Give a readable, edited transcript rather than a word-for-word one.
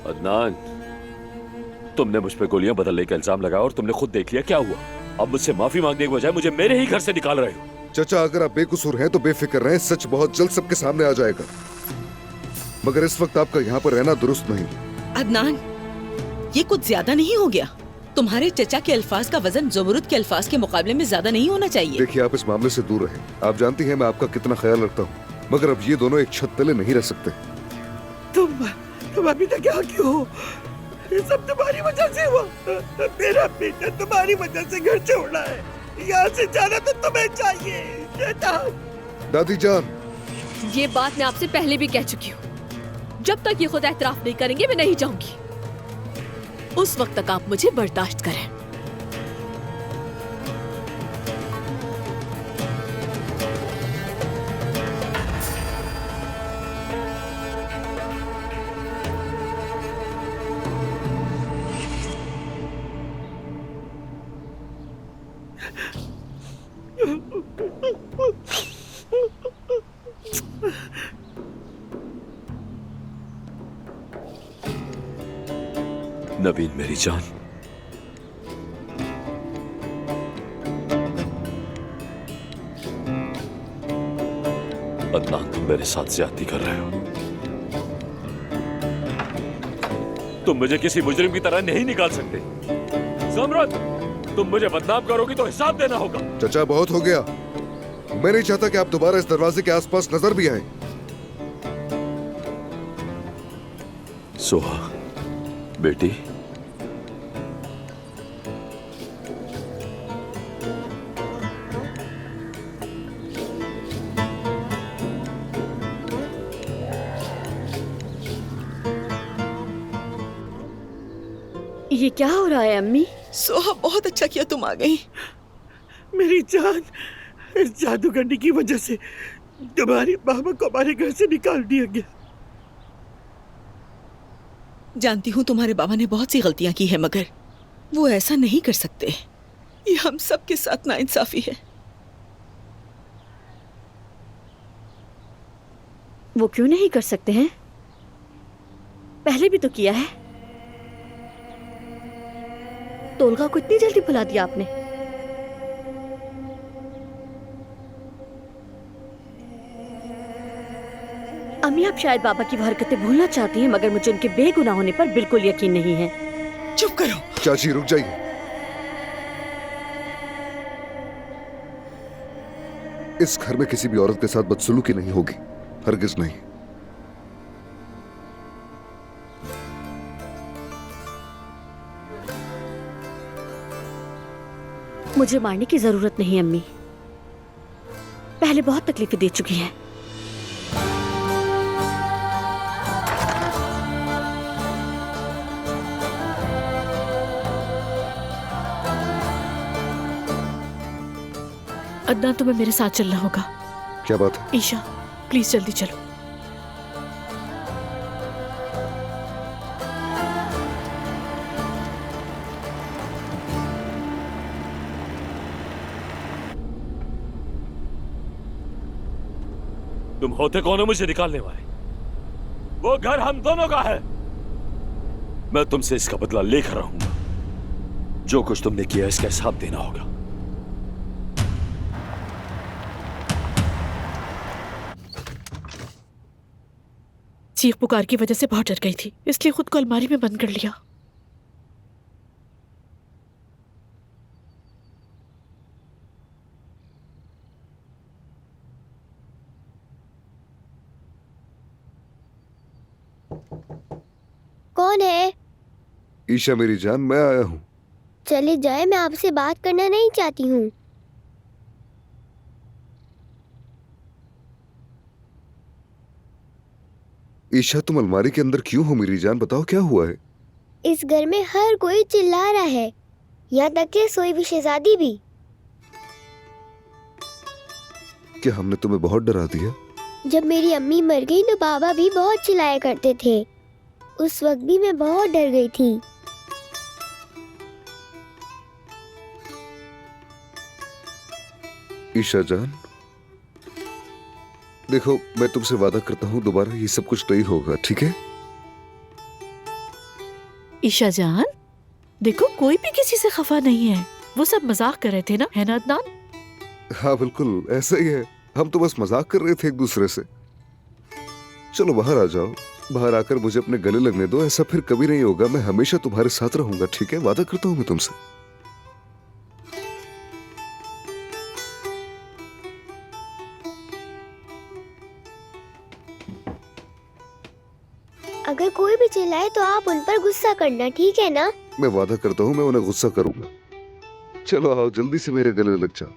अदनान, तुमने मुझ पे गोलियां बदलने का इल्जाम लगाया और तुमने खुद देख लिया क्या हुआ। अब मुझसे माफी मांगने के बजाय मुझे मेरे ही घर से निकाल रहे हो। चाचा, अगर आप बेकसूर हैं तो बेफिक्र रहें, सच बहुत जल्द सबके सामने आ जाएगा। मगर इस वक्त आपका यहाँ पर रहना दुरुस्त नहीं। अदनान, ये कुछ ज्यादा नहीं हो गया? तुम्हारे चचा के अल्फाज का वजन ज़ुमरुद के अल्फाज के मुकाबले में ज्यादा नहीं होना चाहिए। देखिए, आप इस मामले से दूर रहें। आप जानती हैं मैं आपका कितना ख्याल रखता हूँ, मगर अब ये दोनों एक छत तले नहीं रह सकते। तुम अभी तक यहाँ क्यों हो? ये सब तुम्हारी वजह से हुआ। मेरा बेटा तुम्हारी वजह से घर छोड़ा है। यहाँ से जाना तो तुम्हें चाहिए। दादी जान, ये बात मैं आपसे पहले भी कह चुकी हूँ। जब तक ये खुद एतराफ नहीं करेंगे मैं नहीं जाऊंगी। उस वक्त तक आप मुझे बर्दाश्त करें। नवीन मेरी जान, अदनान तुम मेरे साथ ज्यादती कर रहे हो। तुम मुझे किसी मुजरिम की तरह नहीं निकाल सकते। ज़ुमरुद, तुम मुझे बदनाम करोगी तो हिसाब देना होगा। चाचा बहुत हो गया। मैं नहीं चाहता कि आप दोबारा इस दरवाजे के आसपास नजर भी आए। सोहा बेटी, ये क्या हो रहा है अम्मी? सोहा, बहुत अच्छा किया तुम आ गई। मेरी जान, इस जादूगरनी की वजह से तुम्हारे बाबा को हमारे घर से निकाल दिया गया। जानती हूँ तुम्हारे बाबा ने बहुत सी गलतियां की है, मगर वो ऐसा नहीं कर सकते। ये हम सब के साथ नाइंसाफी है। वो क्यों नहीं कर सकते हैं? पहले भी तो किया है। तोलगा को इतनी जल्दी भुला दिया आपने? अम्मी, आप शायद बाबा की वो हरकतें भूलना चाहती हैं, मगर मुझे उनके बेगुनाह होने पर बिल्कुल यकीन नहीं है। चुप करो। चाची रुक जाइए। इस घर में किसी भी औरत के साथ बदसलूकी नहीं होगी, हरगिज नहीं। मुझे मारने की जरूरत नहीं अम्मी, पहले बहुत तकलीफें दे चुकी हैं। अदनान, तुम्हें मेरे साथ चलना होगा। क्या बात है? ईशा, प्लीज जल्दी चलो। तुम होते कौन हो मुझे निकालने वाले? वो घर हम दोनों का है। मैं तुमसे इसका बदला लेकर रहूंगा। जो कुछ तुमने किया इसका हिसाब देना होगा। चीख पुकार की वजह से बहुत डर गई थी, इसलिए खुद को अलमारी में बंद कर लिया। कौन है? ईशा मेरी जान, मैं आया हूँ। चले जाए, मैं आपसे बात करना नहीं चाहती हूँ। ईशा, तुम अलमारी के अंदर क्यों हो मेरी जान? बताओ क्या हुआ है? इस घर में हर कोई चिल्ला रहा है, यहाँ तक कि सोई हुई शहजादी भी। क्या हमने तुम्हें बहुत डरा दिया? जब मेरी अम्मी मर गई तो बाबा भी बहुत चिल्लाया करते थे। उस वक्त भी मैं बहुत डर गई थी। ईशा जान, देखो मैं तुमसे वादा करता हूँ दोबारा ये सब कुछ नहीं होगा, ठीक है? ईशा जान, देखो कोई भी किसी से खफा नहीं है। वो सब मजाक कर रहे थे ना, है ना अदनान? हाँ बिल्कुल ऐसा ही है, हम तो बस मजाक कर रहे थे एक दूसरे से। चलो बाहर आ जाओ, बाहर आकर मुझे अपने गले लगने दो। ऐसा फिर कभी नहीं होगा, मैं हमेशा तुम्हारे साथ रहूंगा, ठीक है? वादा करता हूँ मैं तुमसे। अगर कोई भी चिल्लाए तो आप उन पर गुस्सा करना, ठीक है ना? मैं वादा करता हूँ मैं उन्हें गुस्सा करूंगा। चलो आओ जल्दी से मेरे गले लग जाओ।